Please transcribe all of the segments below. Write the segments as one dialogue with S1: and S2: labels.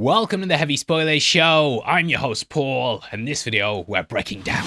S1: Welcome to the Heavy Spoilers Show. I'm your host Paul, and in this video we're breaking down.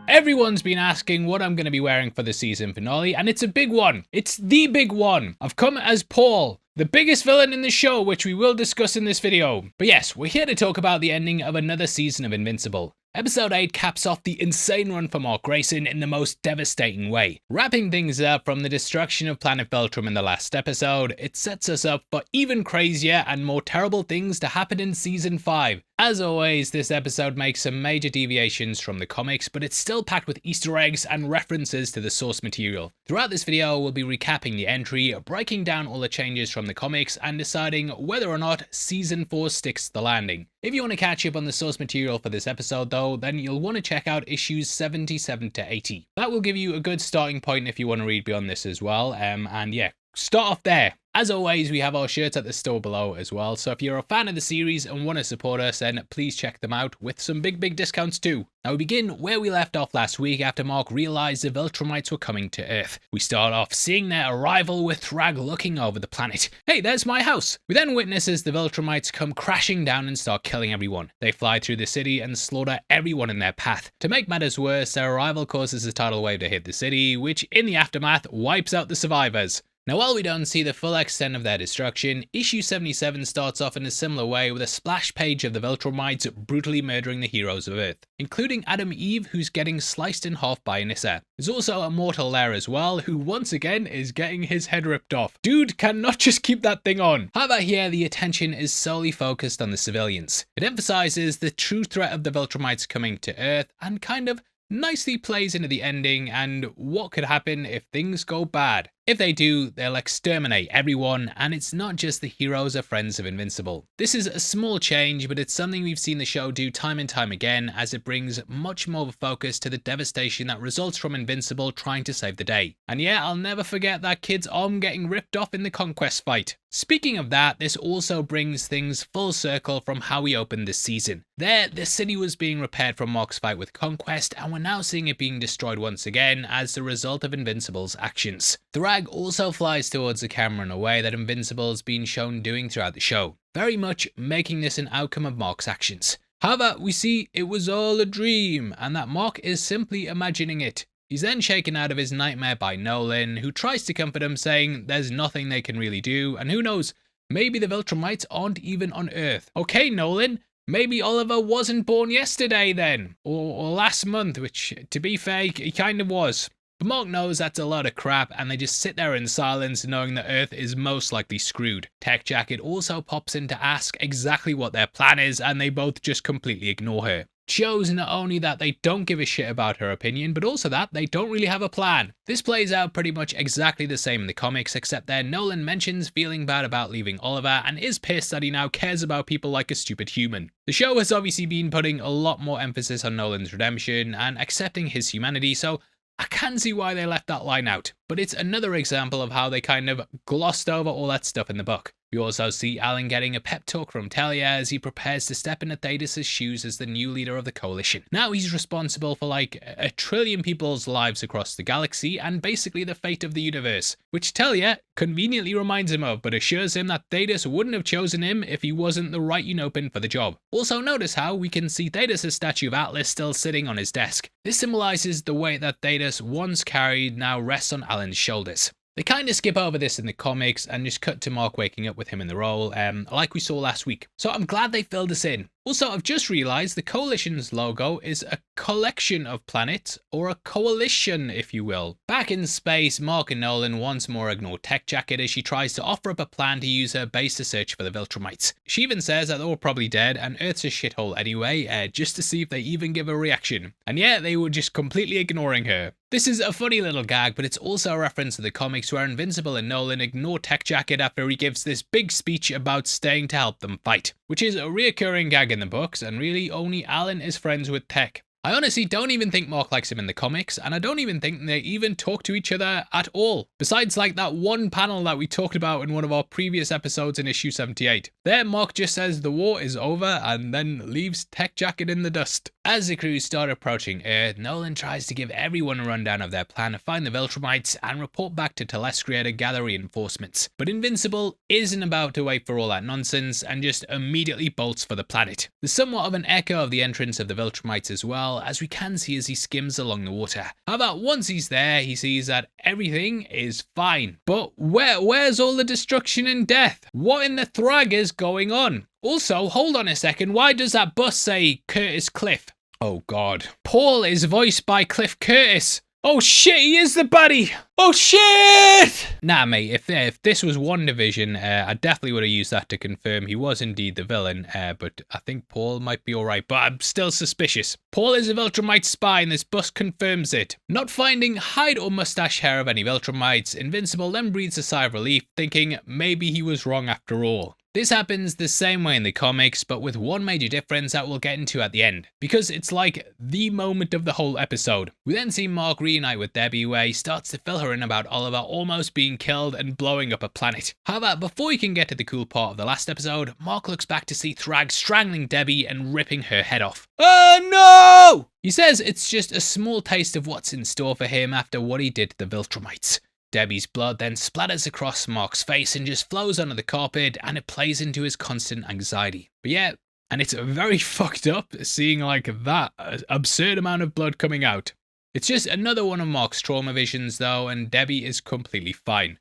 S1: Everyone's been asking what I'm going to be wearing for the season finale, and it's a big one. It's the big one. I've come as Paul, the biggest villain in the show, which we will discuss in this video. But yes, we're here to talk about the ending of another season of Invincible. Episode 8 caps off the insane run for Mark Grayson in the most devastating way. Wrapping things up from the destruction of planet Viltrum in the last episode, it sets us up for even crazier and more terrible things to happen in season 5. As always, this episode makes some major deviations from the comics, but it's still packed with Easter eggs and references to the source material. Throughout this video, we'll be recapping the entry, breaking down all the changes from the comics, and deciding whether or not season 4 sticks to the landing. If you want to catch up on the source material for this episode though, then you'll want to check out issues 77 to 80. That will give you a good starting point if you want to read beyond this as well, and yeah, start off there. As always, we have our shirts at the store below as well, so if you're a fan of the series and want to support us, then please check them out with some big discounts too. Now we begin where we left off last week after Mark realised the Viltrumites were coming to Earth. We start off seeing their arrival with Thragg looking over the planet. Hey, there's my house! We then witness as the Viltrumites come crashing down and start killing everyone. They fly through the city and slaughter everyone in their path. To make matters worse, their arrival causes a tidal wave to hit the city, which in the aftermath wipes out the survivors. Now while we don't see the full extent of their destruction, issue 77 starts off in a similar way with a splash page of the Viltrumites brutally murdering the heroes of Earth, including Adam Eve, who's getting sliced in half by Anissa. There's also a mortal there as well, who once again is getting his head ripped off. Dude cannot just keep that thing on. However, here the attention is solely focused on the civilians. It emphasizes the true threat of the Viltrumites coming to Earth and kind of nicely plays into the ending and what could happen if things go bad. If they do, they'll exterminate everyone, and it's not just the heroes or friends of Invincible. This is a small change, but it's something we've seen the show do time and time again, as it brings much more of a focus to the devastation that results from Invincible trying to save the day. And yeah, I'll never forget that kid's arm getting ripped off in the conquest fight. Speaking of that, this also brings things full circle from how we opened this season. There, the city was being repaired from Mark's fight with Conquest, and we're now seeing it being destroyed once again as the result of Invincible's actions. Thragg also flies towards the camera in a way that Invincible's been shown doing throughout the show, very much making this an outcome of Mark's actions. However, we see it was all a dream, and that Mark is simply imagining it. He's then shaken out of his nightmare by Nolan, who tries to comfort him, saying there's nothing they can really do, and who knows, maybe the Viltrumites aren't even on Earth. Okay, Nolan, maybe Oliver wasn't born yesterday then, or last month, which, to be fair, he kind of was. But Mark knows that's a lot of crap, and they just sit there in silence knowing that Earth is most likely screwed. Tech Jacket also pops in to ask exactly what their plan is, and they both just completely ignore her. Shows not only that they don't give a shit about her opinion, but also that they don't really have a plan. This plays out pretty much exactly the same in the comics, except that Nolan mentions feeling bad about leaving Oliver and is pissed that he now cares about people like a stupid human. The show has obviously been putting a lot more emphasis on Nolan's redemption and accepting his humanity, so I can see why they left that line out, but it's another example of how they kind of glossed over all that stuff in the book. We also see Alan getting a pep talk from Talia as he prepares to step into Thaedus' shoes as the new leader of the coalition. Now he's responsible for like 1 trillion people's lives across the galaxy and basically the fate of the universe, which Talia conveniently reminds him of, but assures him that Thaedus wouldn't have chosen him if he wasn't the right Unopin for the job. Also notice how we can see Thaedus' statue of Atlas still sitting on his desk. This symbolizes the weight that Thaedus once carried now rests on Alan's shoulders. They kind of skip over this in the comics and just cut to Mark waking up with him in the role, like we saw last week. So I'm glad they filled this in. Also, I've just realised the Coalition's logo is a collection of planets, or a coalition if you will. Back in space, Mark and Nolan once more ignore Tech Jacket as she tries to offer up a plan to use her base to search for the Viltrumites. She even says that they're all probably dead and Earth's a shithole anyway, just to see if they even give a reaction. And yeah, they were just completely ignoring her. This is a funny little gag, but it's also a reference to the comics where Invincible and Nolan ignore Tech Jacket after he gives this big speech about staying to help them fight, which is a reoccurring gag in the books, and really only Alan is friends with Tech. I honestly don't even think Mark likes him in the comics, and I don't even think they even talk to each other at all. Besides like that one panel that we talked about in one of our previous episodes in issue 78. There, Mark just says the war is over and then leaves Tech Jacket in the dust. As the crews start approaching Earth, Nolan tries to give everyone a rundown of their plan to find the Viltrumites and report back to Telescria to gather reinforcements. But Invincible isn't about to wait for all that nonsense and just immediately bolts for the planet. There's somewhat of an echo of the entrance of the Viltrumites as well, as we can see as he skims along the water. However, once he's there, he sees that everything is fine. But where's all the destruction and death? What in the Thragg is going on? Also, hold on a second, why does that bus say Curtis Cliff? Oh god. Paul is voiced by Cliff Curtis. Oh shit, he is the baddie! Oh shit! Nah mate, if this was WandaVision, I definitely would have used that to confirm he was indeed the villain, but I think Paul might be alright, but I'm still suspicious. Paul is a Viltrumite spy and this bus confirms it. Not finding hide or mustache hair of any Viltrumites, Invincible then breathes a sigh of relief, thinking maybe he was wrong after all. This happens the same way in the comics, but with one major difference that we'll get into at the end, because it's like the moment of the whole episode. We then see Mark reunite with Debbie, where he starts to fill her in about Oliver almost being killed and blowing up a planet. However, before he can get to the cool part of the last episode, Mark looks back to see Thragg strangling Debbie and ripping her head off. Oh no! He says it's just a small taste of what's in store for him after what he did to the Viltrumites. Debbie's blood then splatters across Mark's face and just flows onto the carpet, and it plays into his constant anxiety. But yeah, and it's very fucked up seeing like that absurd amount of blood coming out. It's just another one of Mark's trauma visions though, and Debbie is completely fine.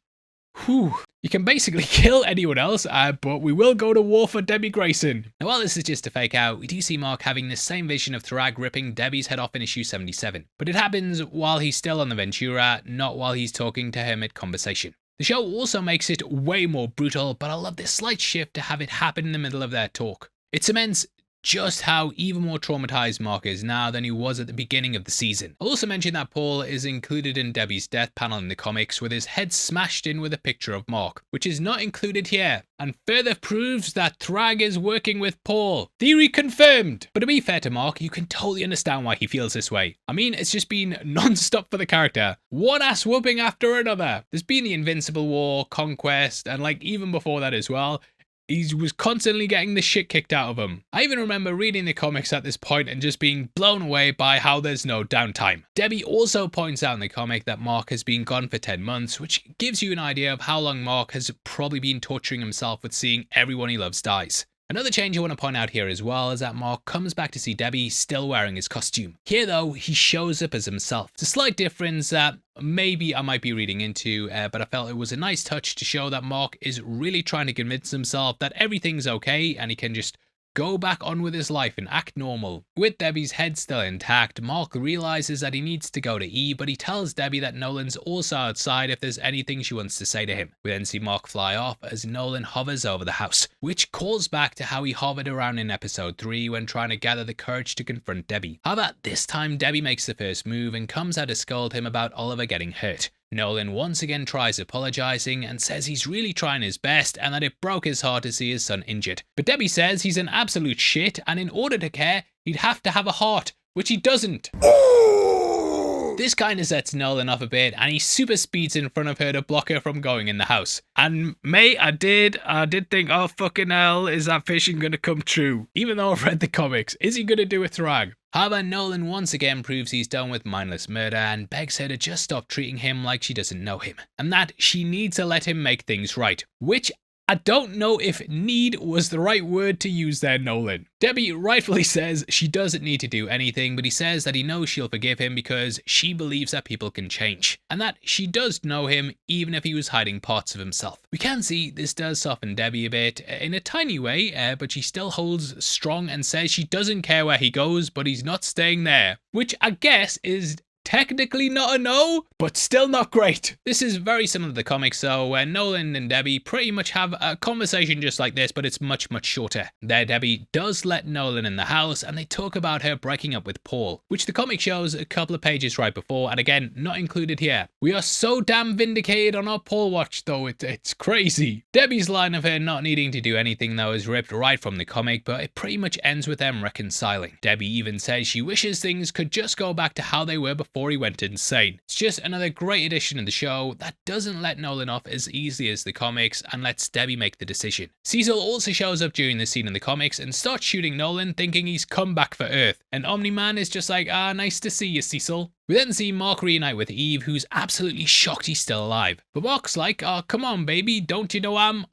S1: Whew. You can basically kill anyone else, but we will go to war for Debbie Grayson. Now while this is just a fake out, we do see Mark having the same vision of Thragg ripping Debbie's head off in issue 77. But it happens while he's still on the Ventura, not while he's talking to Hermit conversation. The show also makes it way more brutal, but I love this slight shift to have it happen in the middle of their talk. It cements just how even more traumatized Mark is now than he was at the beginning of the season. I'll also mention that Paul is included in Debbie's death panel in the comics with his head smashed in with a picture of Mark, which is not included here, and further proves that Thragg is working with Paul. Theory confirmed! But to be fair to Mark, you can totally understand why he feels this way. I mean, it's just been non-stop for the character. One ass whooping after another. There's been the Invincible War, Conquest, and like even before that as well. He was constantly getting the shit kicked out of him. I even remember reading the comics at this point and just being blown away by how there's no downtime. Debbie also points out in the comic that Mark has been gone for 10 months, which gives you an idea of how long Mark has probably been torturing himself with seeing everyone he loves dies. Another change I want to point out here as well is that Mark comes back to see Debbie still wearing his costume. Here though, he shows up as himself. It's a slight difference that maybe I might be reading into, but I felt it was a nice touch to show that Mark is really trying to convince himself that everything's okay and he can just go back on with his life and act normal. With Debbie's head still intact, Mark realizes that he needs to go to E, but he tells Debbie that Nolan's also outside if there's anything she wants to say to him. We then see Mark fly off as Nolan hovers over the house, which calls back to how he hovered around in episode 3 when trying to gather the courage to confront Debbie. However, this time Debbie makes the first move and comes out to scold him about Oliver getting hurt. Nolan once again tries apologizing and says he's really trying his best and that it broke his heart to see his son injured. But Debbie says he's an absolute shit and in order to care, he'd have to have a heart, which he doesn't. This kind of sets Nolan off a bit and he super speeds in front of her to block her from going in the house. And mate, I did think, oh fucking hell, is that vision gonna come true? Even though I've read the comics, is he gonna do a Thragg? However, Nolan once again proves he's done with mindless murder and begs her to just stop treating him like she doesn't know him, and that she needs to let him make things right, which I don't know if need was the right word to use there, Nolan. Debbie rightfully says she doesn't need to do anything, but he says that he knows she'll forgive him because she believes that people can change, and that she does know him even if he was hiding parts of himself. We can see this does soften Debbie a bit, in a tiny way, but she still holds strong and says she doesn't care where he goes, but he's not staying there, which I guess is technically not a no, but still not great. This is very similar to the comics though, where Nolan and Debbie pretty much have a conversation just like this, but it's much shorter. There Debbie does let Nolan in the house and they talk about her breaking up with Paul, which the comic shows a couple of pages right before, and again, not included here. We are so damn vindicated on our Paul watch though, it's crazy. Debbie's line of her not needing to do anything though is ripped right from the comic, but it pretty much ends with them reconciling. Debbie even says she wishes things could just go back to how they were before he went insane. It's just another great addition to the show that doesn't let Nolan off as easily as the comics and lets Debbie make the decision. Cecil also shows up during the scene in the comics and starts shooting Nolan, thinking he's come back for Earth. And Omni Man is just like, nice to see you, Cecil. We then see Mark reunite with Eve, who's absolutely shocked he's still alive. But Mark's like, come on baby, don't you know I'm...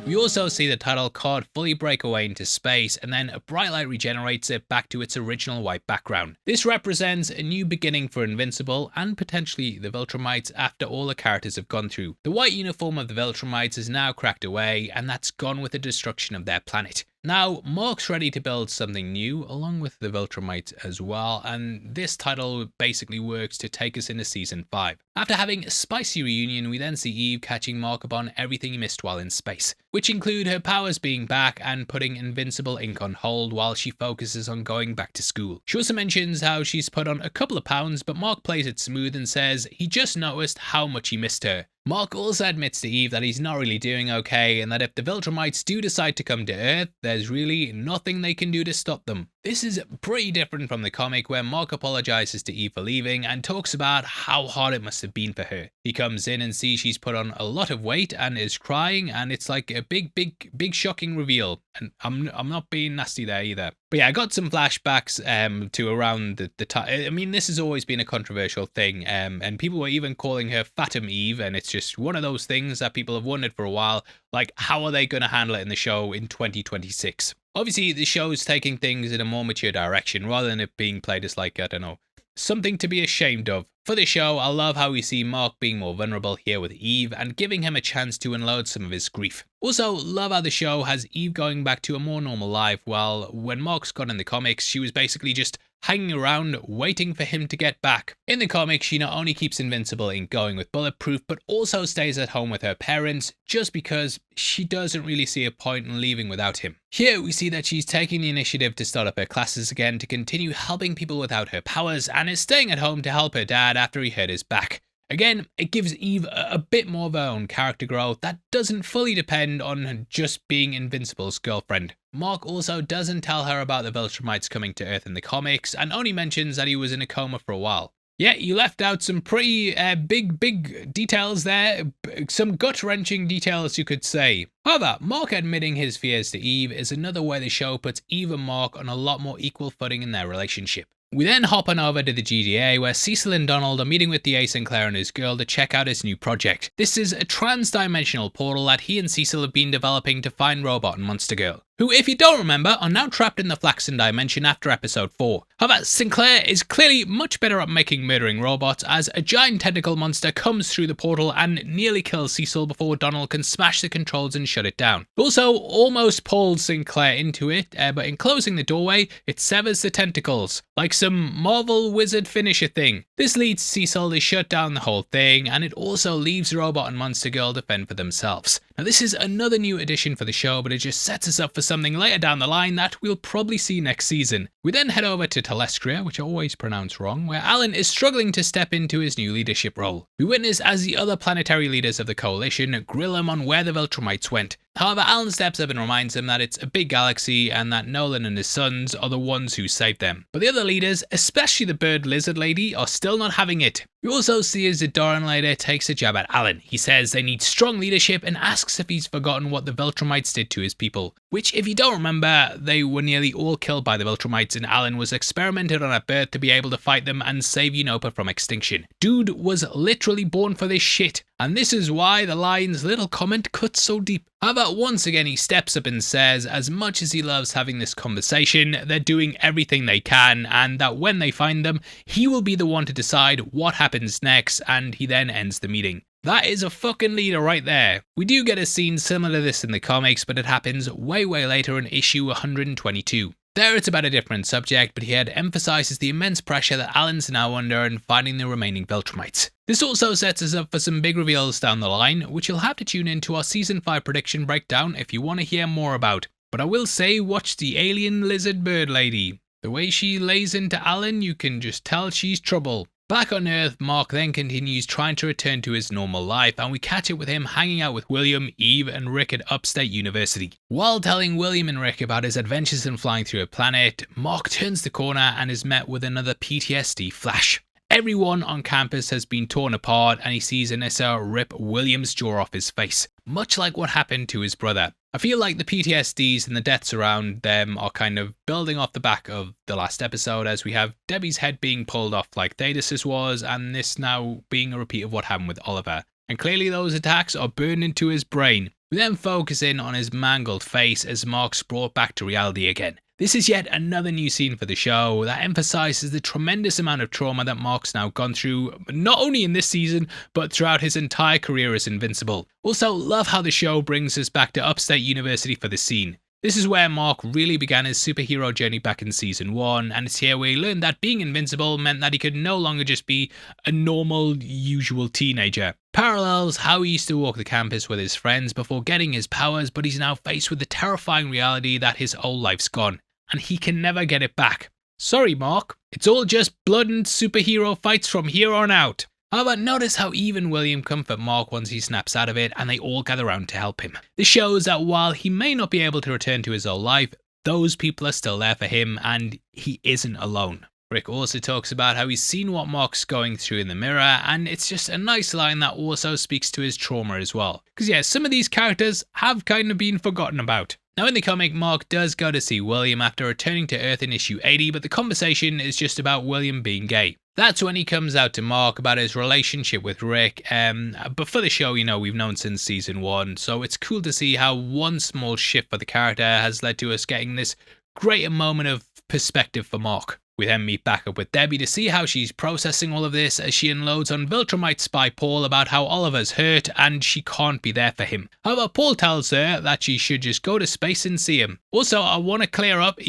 S1: We also see the title card fully break away into space, and then a bright light regenerates it back to its original white background. This represents a new beginning for Invincible and potentially the Viltrumites after all the characters have gone through. The white uniform of the Viltrumites is now cracked away, and that's gone with the destruction of their planet. Now, Mark's ready to build something new along with the Viltrumites as well, and this title basically works to take us into season 5. After having a spicy reunion, we then see Eve catching Mark up on everything he missed while in space, which include her powers being back and putting Invincible ink on hold while she focuses on going back to school. She also mentions how she's put on a couple of pounds, but Mark plays it smooth and says he just noticed how much he missed her. Mark also admits to Eve that he's not really doing okay, and that if the Viltrumites do decide to come to Earth, there's really nothing they can do to stop them. This is pretty different from the comic, where Mark apologizes to Eve for leaving and talks about how hard it must have been for her. He comes in and sees she's put on a lot of weight and is crying, and it's like a big shocking reveal. And I'm not being nasty there either. But yeah, I got some flashbacks to around the time. I mean, this has always been a controversial thing, and people were even calling her Fatum Eve, and it's just one of those things that people have wondered for a while, like how are they going to handle it in the show in 2026? Obviously, the show's taking things in a more mature direction, rather than it being played as like, I don't know, something to be ashamed of. For the show, I love how we see Mark being more vulnerable here with Eve and giving him a chance to unload some of his grief. Also, love how the show has Eve going back to a more normal life, while when Mark's gone in the comics, she was basically just hanging around waiting for him to get back. In the comics, she not only keeps Invincible ink going with Bulletproof, but also stays at home with her parents just because she doesn't really see a point in leaving without him. Here we see that she's taking the initiative to start up her classes again to continue helping people without her powers, and is staying at home to help her dad after he hurt his back. Again, it gives Eve a bit more of her own character growth that doesn't fully depend on just being Invincible's girlfriend. Mark also doesn't tell her about the Viltrumites coming to Earth in the comics, and only mentions that he was in a coma for a while. Yeah, you left out some pretty big details there, some gut-wrenching details you could say. However, Mark admitting his fears to Eve is another way the show puts Eve and Mark on a lot more equal footing in their relationship. We then hop on over to the GDA, where Cecil and Donald are meeting with D.A. Sinclair and his girl to check out his new project. This is a trans-dimensional portal that he and Cecil have been developing to find Robot and Monster Girl, who, if you don't remember, are now trapped in the Flaxen Dimension after episode 4. However, Sinclair is clearly much better at making murdering robots, as a giant tentacle monster comes through the portal and nearly kills Cecil before Donald can smash the controls and shut it down. Also, almost pulls Sinclair into it, but in closing the doorway, it severs the tentacles, like some Marvel wizard finisher thing. This leads Cecil to shut down the whole thing, and it also leaves Robot and Monster Girl to fend for themselves. Now, this is another new addition for the show, but it just sets us up for something later down the line that we'll probably see next season. We then head over to Telestria, which I always pronounce wrong, where Alan is struggling to step into his new leadership role. We witness as the other planetary leaders of the Coalition grill him on where the Viltrumites went. However, Alan steps up and reminds him that it's a big galaxy and that Nolan and his sons are the ones who saved them. But the other leaders, especially the bird lizard lady, are still not having it. We also see as the Doran later takes a jab at Alan. He says they need strong leadership and asks if he's forgotten what the Viltrumites did to his people. Which, if you don't remember, they were nearly all killed by the Viltrumites, and Alan was experimented on at birth to be able to fight them and save Europa from extinction. Dude was literally born for this shit. And this is why the line's little comment cuts so deep. However, once again he steps up and says as much as he loves having this conversation, they're doing everything they can, and that when they find them, he will be the one to decide what happens next, and he then ends the meeting. That is a fucking leader right there. We do get a scene similar to this in the comics, but it happens way later in issue 122. There it's about a different subject, but here it emphasises the immense pressure that Alan's now under in finding the remaining Viltrumites. This also sets us up for some big reveals down the line, which you'll have to tune in to our Season 5 prediction breakdown if you want to hear more about. But I will say, watch the alien lizard bird lady. The way she lays into Alan, you can just tell she's trouble. Back on Earth, Mark then continues trying to return to his normal life, and we catch up with him hanging out with William, Eve and Rick at Upstate University. While telling William and Rick about his adventures in flying through a planet, Mark turns the corner and is met with another PTSD flash. Everyone on campus has been torn apart and he sees Anissa rip William's jaw off his face, much like what happened to his brother. I feel like the PTSDs and the deaths around them are kind of building off the back of the last episode, as we have Debbie's head being pulled off like Thaedus was, and this now being a repeat of what happened with Oliver. And clearly those attacks are burned into his brain. We then focus in on his mangled face as Mark's brought back to reality again. This is yet another new scene for the show that emphasises the tremendous amount of trauma that Mark's now gone through, not only in this season, but throughout his entire career as Invincible. Also, love how the show brings us back to Upstate University for this scene. This is where Mark really began his superhero journey back in Season 1, and it's here where he learned that being invincible meant that he could no longer just be a normal, usual teenager. Parallels how he used to walk the campus with his friends before getting his powers, but he's now faced with the terrifying reality that his old life's gone, and he can never get it back. Sorry, Mark, it's all just blood and superhero fights from here on out. However, notice how Eve and William comfort Mark once he snaps out of it, and they all gather around to help him. This shows that while he may not be able to return to his old life, those people are still there for him, and he isn't alone. Rick also talks about how he's seen what Mark's going through in the mirror, and it's just a nice line that also speaks to his trauma as well. Because yeah, some of these characters have kind of been forgotten about. Now in the comic, Mark does go to see William after returning to Earth in issue 80, but the conversation is just about William being gay. That's when he comes out to Mark about his relationship with Rick, but for the show, you know, we've known since Season 1, so it's cool to see how one small shift for the character has led to us getting this greater moment of perspective for Mark. We then meet back up with Debbie to see how she's processing all of this as she unloads on Viltrumite spy Paul about how Oliver's hurt and she can't be there for him. However, Paul tells her that she should just go to space and see him. Also, I want to clear up,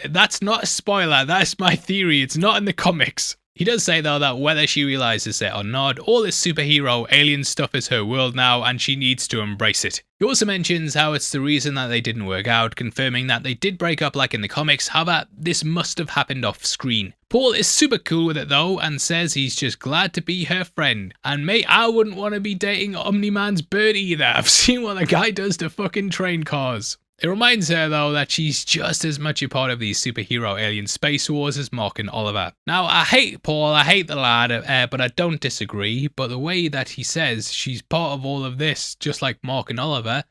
S1: that's not a spoiler, that's my theory, it's not in the comics. He does say though that whether she realises it or not, all this superhero alien stuff is her world now and she needs to embrace it. He also mentions how it's the reason that they didn't work out, confirming that they did break up like in the comics, however this must have happened off screen. Paul is super cool with it though and says he's just glad to be her friend. And mate, I wouldn't want to be dating Omni-Man's bird either. I've seen what the guy does to fucking train cars. It reminds her though that she's just as much a part of these superhero alien space wars as Mark and Oliver. Now I hate Paul, I hate the lad, but I don't disagree, but the way that he says she's part of all of this, just like Mark and Oliver,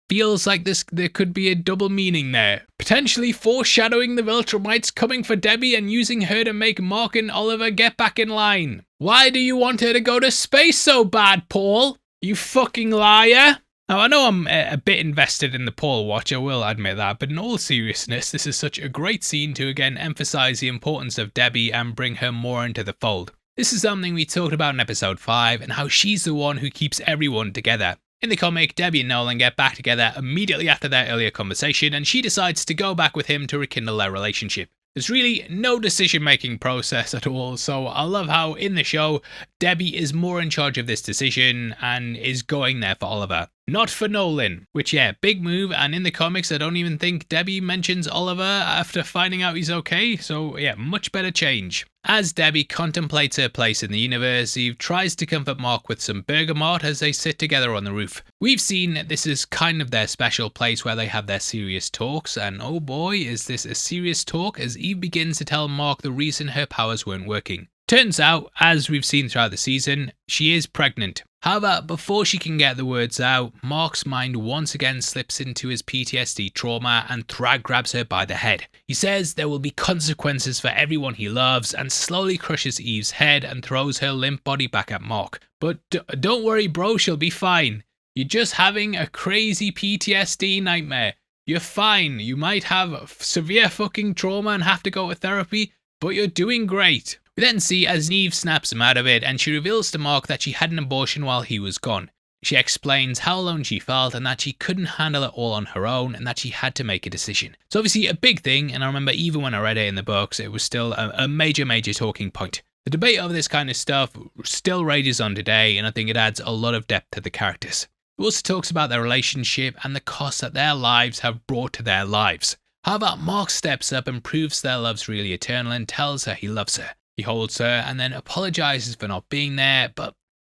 S1: feels like there could be a double meaning there. Potentially foreshadowing the Viltrumites coming for Debbie and using her to make Mark and Oliver get back in line. Why do you want her to go to space so bad, Paul? You fucking liar! Now, I know I'm a bit invested in the Paul watch, I will admit that, but in all seriousness, this is such a great scene to again emphasise the importance of Debbie and bring her more into the fold. This is something we talked about in episode 5 and how she's the one who keeps everyone together. In the comic, Debbie and Nolan get back together immediately after their earlier conversation and she decides to go back with him to rekindle their relationship. There's really no decision-making process at all, so I love how in the show, Debbie is more in charge of this decision and is going there for Oliver. Not for Nolan, which yeah, big move, and in the comics I don't even think Debbie mentions Oliver after finding out he's okay, so yeah, much better change. As Debbie contemplates her place in the universe, Eve tries to comfort Mark with some bergamot as they sit together on the roof. We've seen this is kind of their special place where they have their serious talks, and oh boy is this a serious talk as Eve begins to tell Mark the reason her powers weren't working. Turns out, as we've seen throughout the season, she is pregnant. However, before she can get the words out, Mark's mind once again slips into his PTSD trauma and Thragg grabs her by the head. He says there will be consequences for everyone he loves and slowly crushes Eve's head and throws her limp body back at Mark. But don't worry bro, she'll be fine. You're just having a crazy PTSD nightmare. You're fine, you might have severe fucking trauma and have to go to therapy, but you're doing great. We then see as Eve snaps him out of it and she reveals to Mark that she had an abortion while he was gone. She explains how alone she felt and that she couldn't handle it all on her own and that she had to make a decision. It's obviously a big thing, and I remember even when I read it in the books, it was still a major talking point. The debate over this kind of stuff still rages on today, and I think it adds a lot of depth to the characters. It also talks about their relationship and the cost that their lives have brought to their lives. However, Mark steps up and proves their love's really eternal and tells her he loves her. He holds her and then apologizes for not being there, but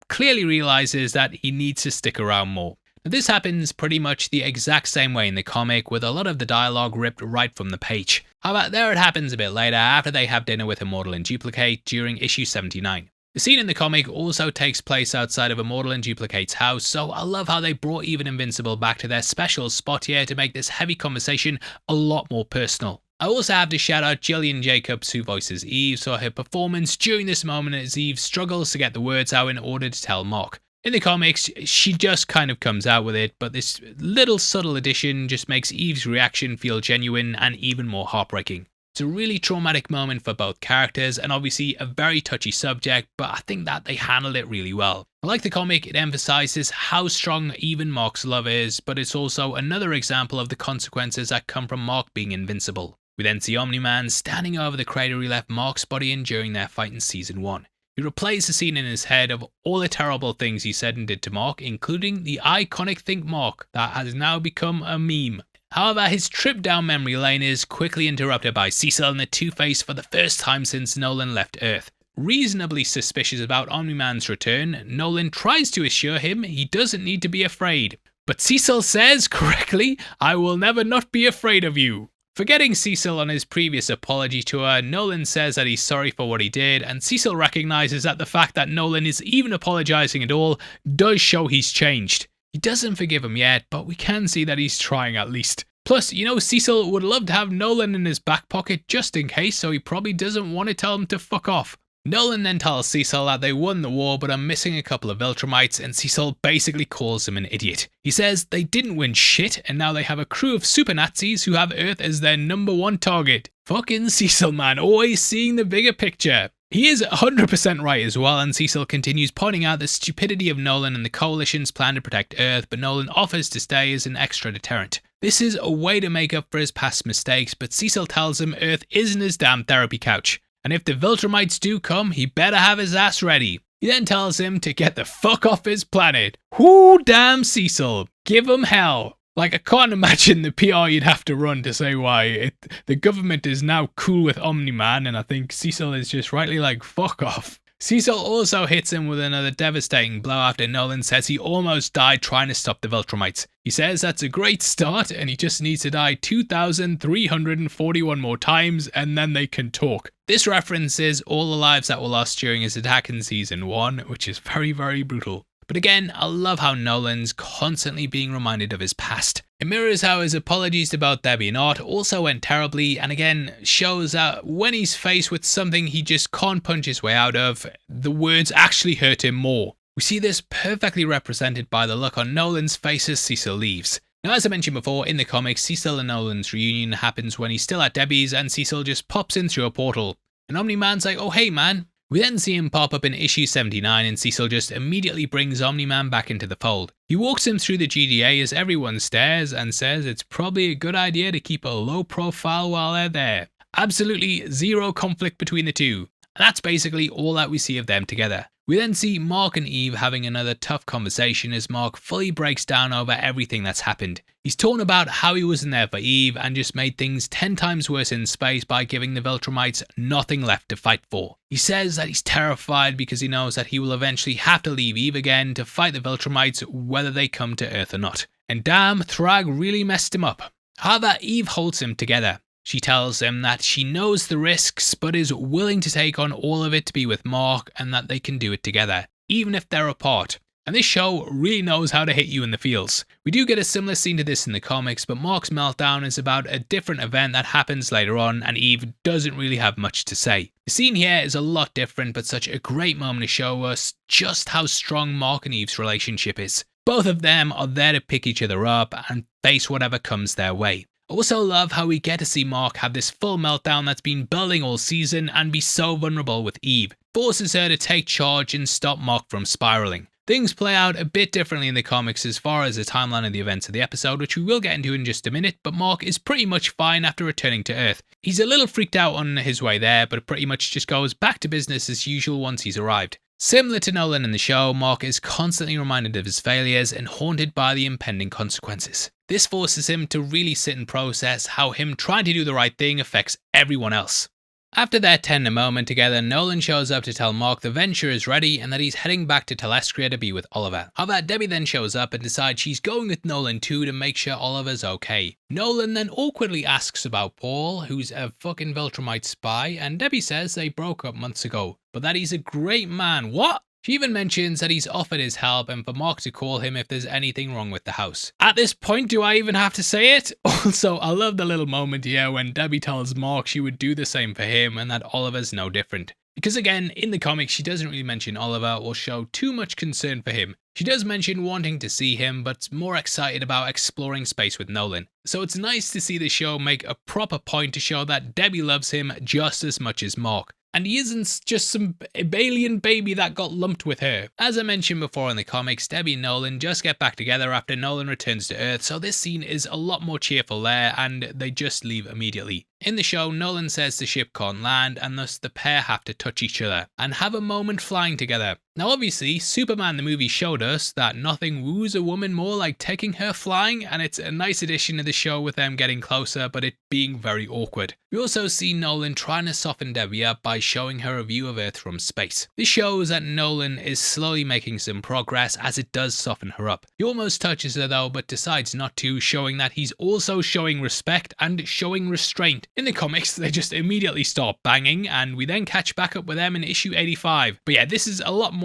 S1: clearly realizes that he needs to stick around more. Now, this happens pretty much the exact same way in the comic, with a lot of the dialogue ripped right from the page. However, there it happens a bit later after they have dinner with Immortal and Duplicate during issue 79. The scene in the comic also takes place outside of Immortal and Duplicate's house, so I love how they brought even Invincible back to their special spot here to make this heavy conversation a lot more personal. I also have to shout out Jillian Jacobs, who voices Eve, for her performance during this moment as Eve struggles to get the words out in order to tell Mark. In the comics, she just kind of comes out with it, but this little subtle addition just makes Eve's reaction feel genuine and even more heartbreaking. It's a really traumatic moment for both characters and obviously a very touchy subject, but I think that they handled it really well. Like the comic, it emphasizes how strong even Mark's love is, but it's also another example of the consequences that come from Mark being invincible. We then see Omni-Man standing over the crater he left Mark's body in during their fight in Season 1. He replays the scene in his head of all the terrible things he said and did to Mark, including the iconic Think Mark that has now become a meme. However, his trip down memory lane is quickly interrupted by Cecil and the Two-Face for the first time since Nolan left Earth. Reasonably suspicious about Omni-Man's return, Nolan tries to assure him he doesn't need to be afraid. But Cecil says, correctly, "I will never not be afraid of you." Forgetting Cecil on his previous apology to her, Nolan says that he's sorry for what he did, and Cecil recognizes that the fact that Nolan is even apologizing at all does show he's changed. He doesn't forgive him yet, but we can see that he's trying at least. Plus, Cecil would love to have Nolan in his back pocket just in case, so he probably doesn't want to tell him to fuck off. Nolan then tells Cecil that they won the war but are missing a couple of Viltrumites, and Cecil basically calls him an idiot. He says they didn't win shit and now they have a crew of super Nazis who have Earth as their #1 target. Fucking Cecil, man, always seeing the bigger picture. He is 100% right as well, and Cecil continues pointing out the stupidity of Nolan and the Coalition's plan to protect Earth, but Nolan offers to stay as an extra deterrent. This is a way to make up for his past mistakes, but Cecil tells him Earth isn't his damn therapy couch. And if the Viltrumites do come, he better have his ass ready. He then tells him to get the fuck off his planet. Whoo, damn Cecil. Give him hell. Like, I can't imagine the PR you'd have to run to say why the government is now cool with Omni-Man, and I think Cecil is just rightly like, fuck off. Cecil also hits him with another devastating blow after Nolan says he almost died trying to stop the Viltrumites. He says that's a great start and he just needs to die 2,341 more times and then they can talk. This references all the lives that were lost during his attack in Season 1, which is very, very brutal. But again, I love how Nolan's constantly being reminded of his past. It mirrors how his apologies to both Debbie and Art also went terribly, and again shows that when he's faced with something he just can't punch his way out of, the words actually hurt him more. We see this perfectly represented by the look on Nolan's face as Cecil leaves. Now, as I mentioned before, in the comics, Cecil and Nolan's reunion happens when he's still at Debbie's and Cecil just pops in through a portal. And Omni-Man's like, oh hey man. We then see him pop up in issue 79 and Cecil just immediately brings Omni-Man back into the fold. He walks him through the GDA as everyone stares and says it's probably a good idea to keep a low profile while they're there. Absolutely zero conflict between the two. And that's basically all that we see of them together. We then see Mark and Eve having another tough conversation as Mark fully breaks down over everything that's happened. He's torn about how he wasn't there for Eve and just made things 10 times worse in space by giving the Viltrumites nothing left to fight for. He says that he's terrified because he knows that he will eventually have to leave Eve again to fight the Viltrumites whether they come to Earth or not. And damn, Thragg really messed him up. However, Eve holds him together. She tells him that she knows the risks but is willing to take on all of it to be with Mark and that they can do it together, even if they're apart. And this show really knows how to hit you in the feels. We do get a similar scene to this in the comics, but Mark's meltdown is about a different event that happens later on and Eve doesn't really have much to say. The scene here is a lot different, but such a great moment to show us just how strong Mark and Eve's relationship is. Both of them are there to pick each other up and face whatever comes their way. I also love how we get to see Mark have this full meltdown that's been building all season and be so vulnerable with Eve. Forces her to take charge and stop Mark from spiraling. Things play out a bit differently in the comics as far as the timeline of the events of the episode, which we will get into in just a minute, but Mark is pretty much fine after returning to Earth. He's a little freaked out on his way there, but pretty much just goes back to business as usual once he's arrived. Similar to Nolan in the show, Mark is constantly reminded of his failures and haunted by the impending consequences. This forces him to really sit and process how him trying to do the right thing affects everyone else. After their tender moment together, Nolan shows up to tell Mark the venture is ready and that he's heading back to Telestria to be with Oliver. However, Debbie then shows up and decides she's going with Nolan too to make sure Oliver's okay. Nolan then awkwardly asks about Paul, who's a fucking Viltrumite spy, and Debbie says they broke up months ago, but that he's a great man. What? She even mentions that he's offered his help and for Mark to call him if there's anything wrong with the house. At this point, do I even have to say it? Also, I love the little moment here when Debbie tells Mark she would do the same for him and that Oliver's no different. Because again, in the comics, she doesn't really mention Oliver or show too much concern for him. She does mention wanting to see him, but more excited about exploring space with Nolan. So it's nice to see the show make a proper point to show that Debbie loves him just as much as Mark. And he isn't just some alien baby that got lumped with her. As I mentioned before in the comics, Debbie and Nolan just get back together after Nolan returns to Earth, so this scene is a lot more cheerful there, and they just leave immediately. In the show, Nolan says the ship can't land, and thus the pair have to touch each other, and have a moment flying together. Now obviously, Superman the movie showed us that nothing woos a woman more like taking her flying, and it's a nice addition to the show with them getting closer, but it being very awkward. We also see Nolan trying to soften Debbie up by showing her a view of Earth from space. This shows that Nolan is slowly making some progress as it does soften her up. He almost touches her though, but decides not to, showing that he's also showing respect and showing restraint. In the comics, they just immediately start banging, and we then catch back up with them in issue 85. But yeah, this is a lot more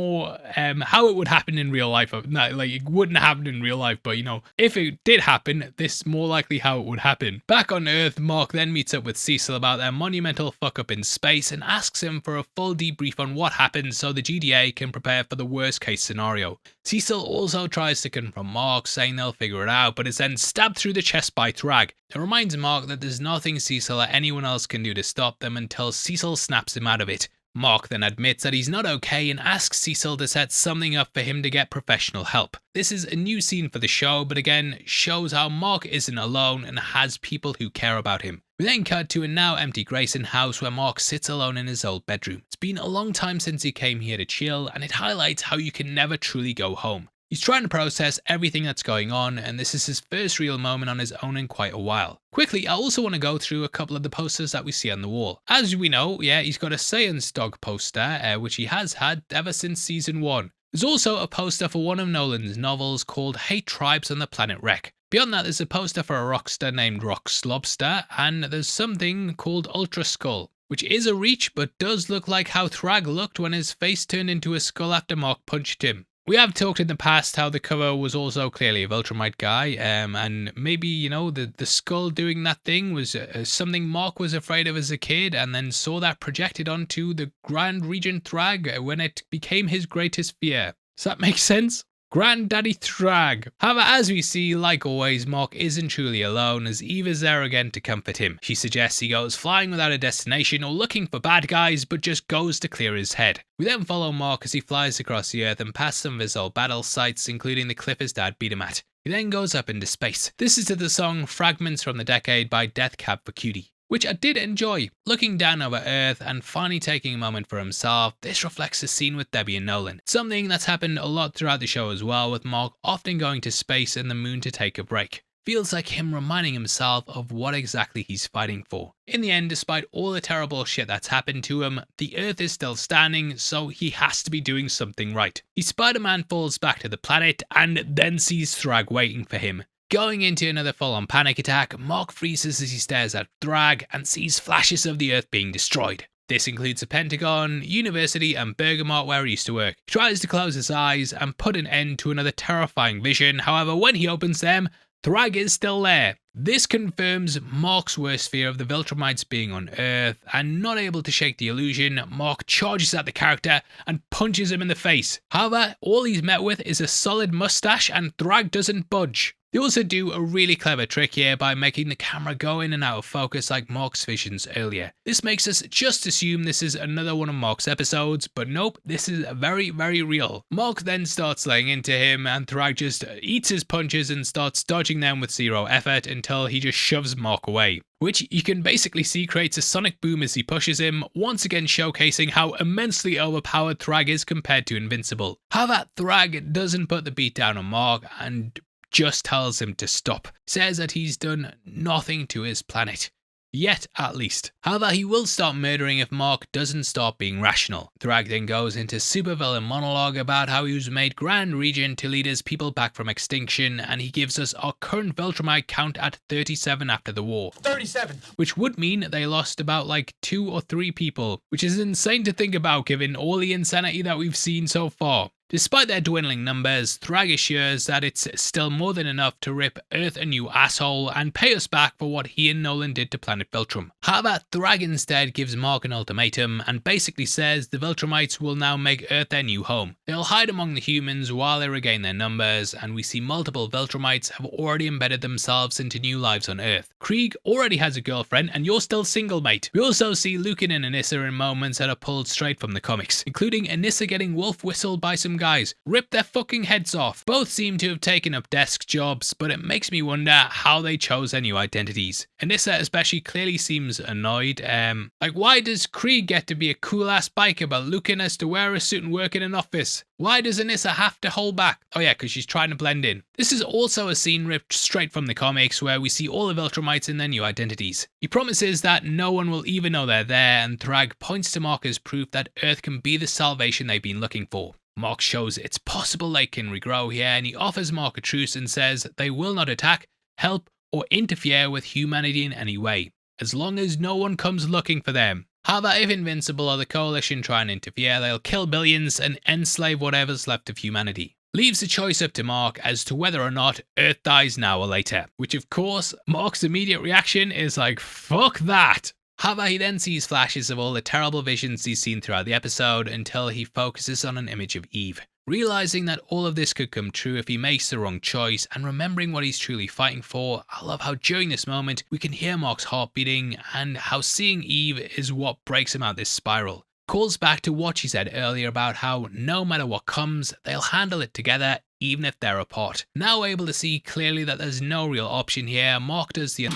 S1: how it would happen in real life. Not, like, it wouldn't happen in real life, but you know, if it did happen, this is more likely how it would happen. Back on Earth, Mark then meets up with Cecil about their monumental fuck up in space and asks him for a full debrief on what happened so the GDA can prepare for the worst case scenario. Cecil also tries to confront Mark, saying they'll figure it out, but is then stabbed through the chest by Thragg. It reminds Mark that there's nothing Cecil or anyone else can do to stop them until Cecil snaps him out of it. Mark then admits that he's not okay and asks Cecil to set something up for him to get professional help. This is a new scene for the show, but again shows how Mark isn't alone and has people who care about him. We then cut to a now empty Grayson house where Mark sits alone in his old bedroom. It's been a long time since he came here to chill, and it highlights how you can never truly go home. He's trying to process everything that's going on, and this is his first real moment on his own in quite a while. Quickly, I also want to go through a couple of the posters that we see on the wall. As we know, yeah, he's got a Saiyan's dog poster, which he has had ever since season 1. There's also a poster for one of Nolan's novels called Hate Tribes on the Planet Wreck. Beyond that, there's a poster for a rockster named Rox Lobster, and there's something called Ultra Skull, which is a reach but does look like how Thragg looked when his face turned into a skull after Mark punched him. We have talked in the past how the cover was also clearly a Viltrumite guy, and maybe, you know, the skull doing that thing was something Mark was afraid of as a kid, and then saw that projected onto the Grand Regent Thragg when it became his greatest fear. Does that make sense? Granddaddy Thragg. However, as we see, like always, Mark isn't truly alone, as Eve is there again to comfort him. She suggests he goes flying without a destination or looking for bad guys, but just goes to clear his head. We then follow Mark as he flies across the Earth and past some of his old battle sites, including the cliff his dad beat him at. He then goes up into space. This is to the song Fragments from the Decade by Death Cab for Cutie, which I did enjoy. Looking down over Earth and finally taking a moment for himself, this reflects the scene with Debbie and Nolan. Something that's happened a lot throughout the show as well, with Mark often going to space and the moon to take a break. Feels like him reminding himself of what exactly he's fighting for. In the end, despite all the terrible shit that's happened to him, the Earth is still standing, so he has to be doing something right. Spider-Man falls back to the planet and then sees Thragg waiting for him. Going into another full-on panic attack, Mark freezes as he stares at Thragg and sees flashes of the Earth being destroyed. This includes the Pentagon, University and Bergamot where he used to work. He tries to close his eyes and put an end to another terrifying vision, however when he opens them, Thragg is still there. This confirms Mark's worst fear of the Viltrumites being on Earth, and not able to shake the illusion, Mark charges at the character and punches him in the face. However, all he's met with is a solid mustache and Thragg doesn't budge. They also do a really clever trick here by making the camera go in and out of focus like Mark's visions earlier. This makes us just assume this is another one of Mark's episodes, but nope, this is very, very real. Mark then starts laying into him and Thragg just eats his punches and starts dodging them with zero effort until he just shoves Mark away, which you can basically see creates a sonic boom as he pushes him, once again showcasing how immensely overpowered Thragg is compared to Invincible. However, Thragg doesn't put the beat down on Mark and just tells him to stop, says that he's done nothing to his planet. Yet, at least. However, he will start murdering if Mark doesn't stop being rational. Thragg then goes into supervillain monologue about how he was made Grand Regent to lead his people back from extinction, and he gives us our current Viltrumite count at 37 after the war. 37! Which would mean they lost about like 2 or 3 people, which is insane to think about given all the insanity that we've seen so far. Despite their dwindling numbers, Thragg assures that it's still more than enough to rip Earth a new asshole and pay us back for what he and Nolan did to planet Viltrum. However, Thragg instead gives Mark an ultimatum and basically says the Viltrumites will now make Earth their new home. They'll hide among the humans while they regain their numbers, and we see multiple Viltrumites have already embedded themselves into new lives on Earth. Krieg already has a girlfriend and you're still single, mate. We also see Lucan and Anissa in moments that are pulled straight from the comics, including Anissa getting wolf whistled by some guys. Rip their fucking heads off. Both seem to have taken up desk jobs, but it makes me wonder how they chose their new identities. Anissa especially clearly seems annoyed. Like, why does Krieg get to be a cool ass biker but Lucan has to wear a suit and work in an office? Why does Anissa have to hold back? Oh yeah, because she's trying to blend in. This is also a scene ripped straight from the comics where we see all the Viltrumites in their new identities. He promises that no one will even know they're there, and Thragg points to Mark as proof that Earth can be the salvation they've been looking for. Mark shows it's possible they can regrow here, and he offers Mark a truce and says they will not attack, help, or interfere with humanity in any way, as long as no one comes looking for them. However, if Invincible or the Coalition try and interfere, they'll kill billions and enslave whatever's left of humanity. Leaves the choice up to Mark as to whether or not Earth dies now or later, which of course, Mark's immediate reaction is like, fuck that! However, he then sees flashes of all the terrible visions he's seen throughout the episode until he focuses on an image of Eve. Realizing that all of this could come true if he makes the wrong choice and remembering what he's truly fighting for, I love how during this moment we can hear Mark's heart beating and how seeing Eve is what breaks him out this spiral. Calls back to what she said earlier about how no matter what comes, they'll handle it together even if they're apart. Now able to see clearly that there's no real option here, Mark does the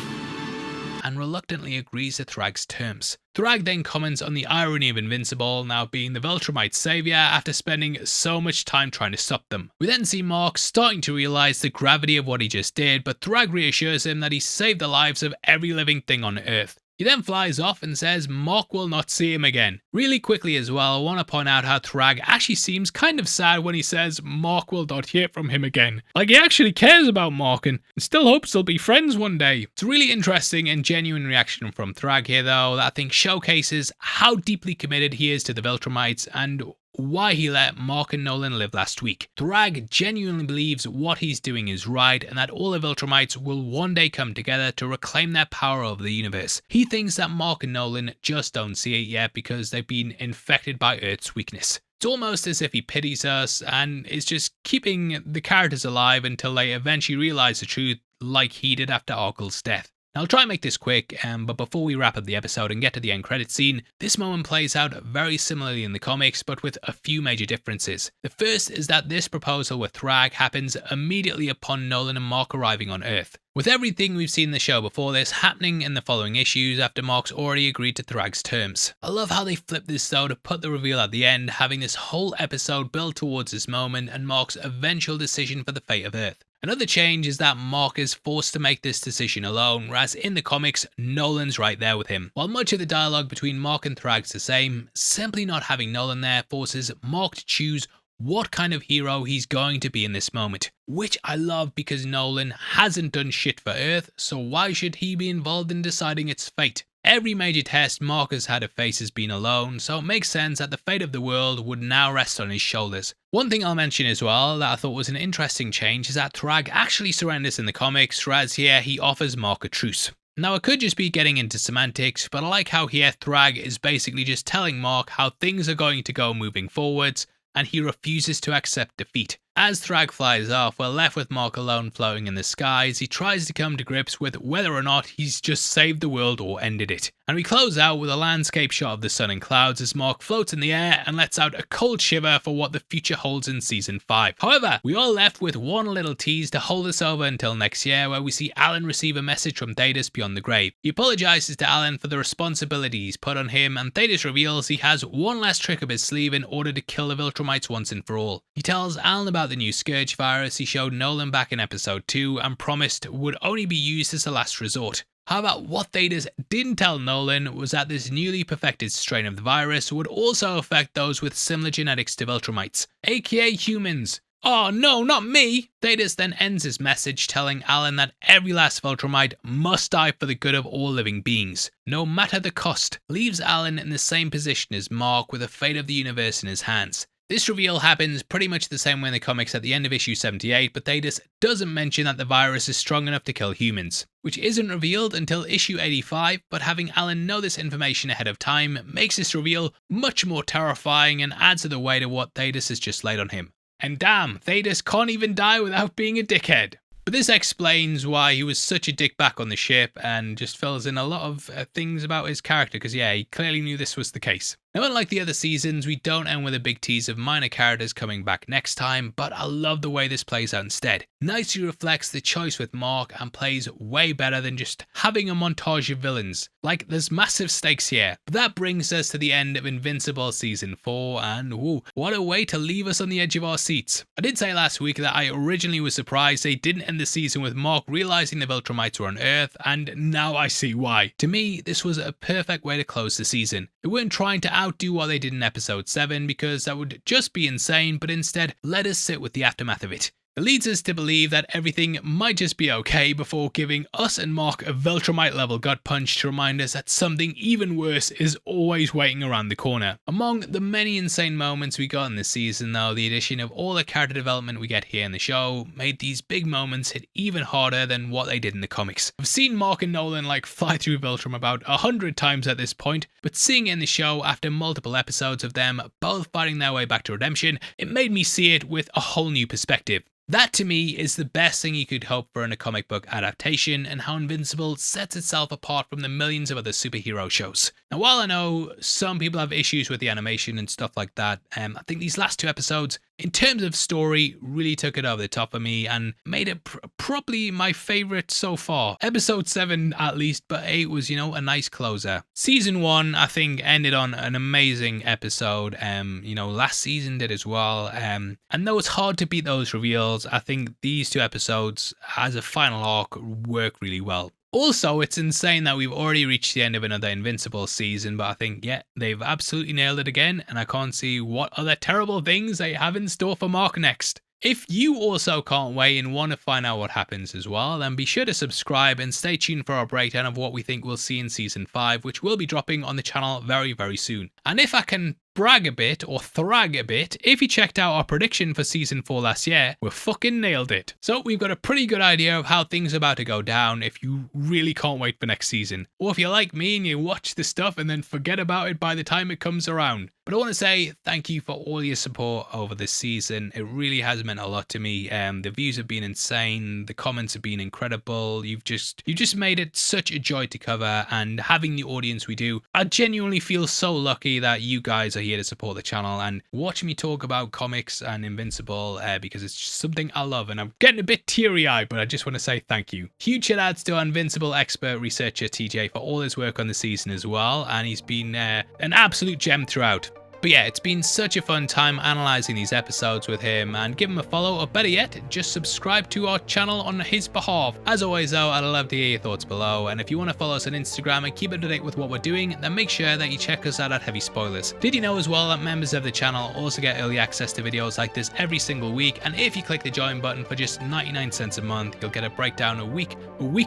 S1: and reluctantly agrees to Thragg's terms. Thragg then comments on the irony of Invincible now being the Viltrumite savior after spending so much time trying to stop them. We then see Mark starting to realize the gravity of what he just did, but Thragg reassures him that he saved the lives of every living thing on Earth. He then flies off and says Mark will not see him again. Really quickly as well, I want to point out how Thragg actually seems kind of sad when he says Mark will not hear from him again. Like, he actually cares about Mark and still hopes they'll be friends one day. It's a really interesting and genuine reaction from Thragg here though, that I think showcases how deeply committed he is to the Viltrumites and why he let Mark and Nolan live last week. Thragg genuinely believes what he's doing is right and that all the Viltrumites will one day come together to reclaim their power over the universe. He thinks that Mark and Nolan just don't see it yet because they've been infected by Earth's weakness. It's almost as if he pities us and is just keeping the characters alive until they eventually realize the truth like he did after Arkle's death. Now, I'll try and make this quick, but before we wrap up the episode and get to the end credits scene, this moment plays out very similarly in the comics, but with a few major differences. The first is that this proposal with Thragg happens immediately upon Nolan and Mark arriving on Earth, with everything we've seen in the show before this happening in the following issues after Mark's already agreed to Thragg's terms. I love how they flip this though to put the reveal at the end, having this whole episode build towards this moment and Mark's eventual decision for the fate of Earth. Another change is that Mark is forced to make this decision alone, whereas in the comics, Nolan's right there with him. While much of the dialogue between Mark and Thragg's the same, simply not having Nolan there forces Mark to choose what kind of hero he's going to be in this moment. Which I love because Nolan hasn't done shit for Earth, so why should he be involved in deciding its fate? Every major test Mark has had to face has been alone, so it makes sense that the fate of the world would now rest on his shoulders. One thing I'll mention as well that I thought was an interesting change is that Thragg actually surrenders in the comics, whereas here he offers Mark a truce. Now, I could just be getting into semantics, but I like how here Thragg is basically just telling Mark how things are going to go moving forwards, and he refuses to accept defeat. As Thragg flies off, we're left with Mark alone floating in the sky as he tries to come to grips with whether or not he's just saved the world or ended it. And we close out with a landscape shot of the sun and clouds as Mark floats in the air and lets out a cold shiver for what the future holds in season 5. However, we are left with one little tease to hold us over until next year, where we see Alan receive a message from Thaedus beyond the grave. He apologizes to Alan for the responsibility he's put on him, and Thaedus reveals he has one last trick up his sleeve in order to kill the Viltrumites once and for all. He tells Alan about the new Scourge virus he showed Nolan back in episode 2 and promised would only be used as a last resort. However, what Thaedus didn't tell Nolan was that this newly perfected strain of the virus would also affect those with similar genetics to Viltrumites, aka humans. Oh no, not me! Thaedus then ends his message telling Alan that every last Viltrumite must die for the good of all living beings, no matter the cost, leaves Alan in the same position as Mark with the fate of the universe in his hands. This reveal happens pretty much the same way in the comics at the end of issue 78, but Thaedus doesn't mention that the virus is strong enough to kill humans, which isn't revealed until issue 85, but having Alan know this information ahead of time makes this reveal much more terrifying and adds to the weight of what Thaedus has just laid on him. And damn, Thaedus can't even die without being a dickhead. But this explains why he was such a dick back on the ship and just fills in a lot of things about his character, because yeah, he clearly knew this was the case. Now, unlike the other seasons, we don't end with a big tease of minor characters coming back next time, but I love the way this plays out instead. Nicely reflects the choice with Mark and plays way better than just having a montage of villains. Like, there's massive stakes here. But that brings us to the end of Invincible Season 4, and whoa, what a way to leave us on the edge of our seats. I did say last week that I originally was surprised they didn't end the season with Mark realizing the Viltrumites were on Earth, and now I see why. To me, this was a perfect way to close the season. They weren't trying to outdo what they did in episode 7 because that would just be insane, but instead let us sit with the aftermath of it. It leads us to believe that everything might just be okay before giving us and Mark a Viltrumite level gut punch to remind us that something even worse is always waiting around the corner. Among the many insane moments we got in this season though, the addition of all the character development we get here in the show made these big moments hit even harder than what they did in the comics. I've seen Mark and Nolan like fly through Viltrum about 100 times at this point, but seeing it in the show after multiple episodes of them both fighting their way back to redemption, it made me see it with a whole new perspective. That to me is the best thing you could hope for in a comic book adaptation, and how Invincible sets itself apart from the millions of other superhero shows. Now, while I know some people have issues with the animation and stuff like that, I think these last 2 episodes, in terms of story, really took it over the top for me and made it probably my favourite so far. Episode 7 at least, but 8 was, you know, a nice closer. Season 1, I think, ended on an amazing episode. Last season did as well. And though it's hard to beat those reveals, I think these 2 episodes as a final arc work really well. Also, it's insane that we've already reached the end of another Invincible season, but I think, yeah, they've absolutely nailed it again, and I can't see what other terrible things they have in store for Mark next. If you also can't wait and want to find out what happens as well, then be sure to subscribe and stay tuned for our breakdown of what we think we'll see in Season 5, which will be dropping on the channel very, very soon. And if I can brag a bit or thrag a bit, if you checked out our prediction for Season 4 last year, we fucking nailed it. So we've got a pretty good idea of how things are about to go down if you really can't wait for next season. Or if you're like me and you watch the stuff and then forget about it by the time it comes around. But I want to say thank you for all your support over this season. It really has meant a lot to me. The views have been insane. The comments have been incredible. You've just made it such a joy to cover, and having the audience we do, I genuinely feel so lucky that you guys are here to support the channel and watch me talk about comics and Invincible because it's just something I love, and I'm getting a bit teary-eyed, but I just want to say thank you. Huge shout outs to our Invincible expert researcher TJ for all his work on the season as well, and he's been an absolute gem throughout. But yeah, it's been such a fun time analysing these episodes with him, and give him a follow, or better yet, just subscribe to our channel on his behalf. As always though, I'd love to hear your thoughts below, and if you want to follow us on Instagram and keep up to date with what we're doing, then make sure that you check us out at Heavy Spoilers. Did you know as well that members of the channel also get early access to videos like this every single week, and if you click the join button for just 99 cents a month, you'll get a breakdown a week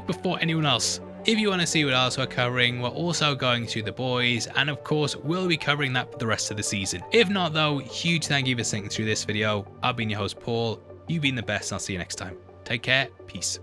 S1: before anyone else. If you want to see what else we're covering, we're also going through The Boys, and of course we'll be covering that for the rest of the season. If not though, huge thank you for sitting through this video. I've been your host Paul, you've been the best, and I'll see you next time. Take care, peace.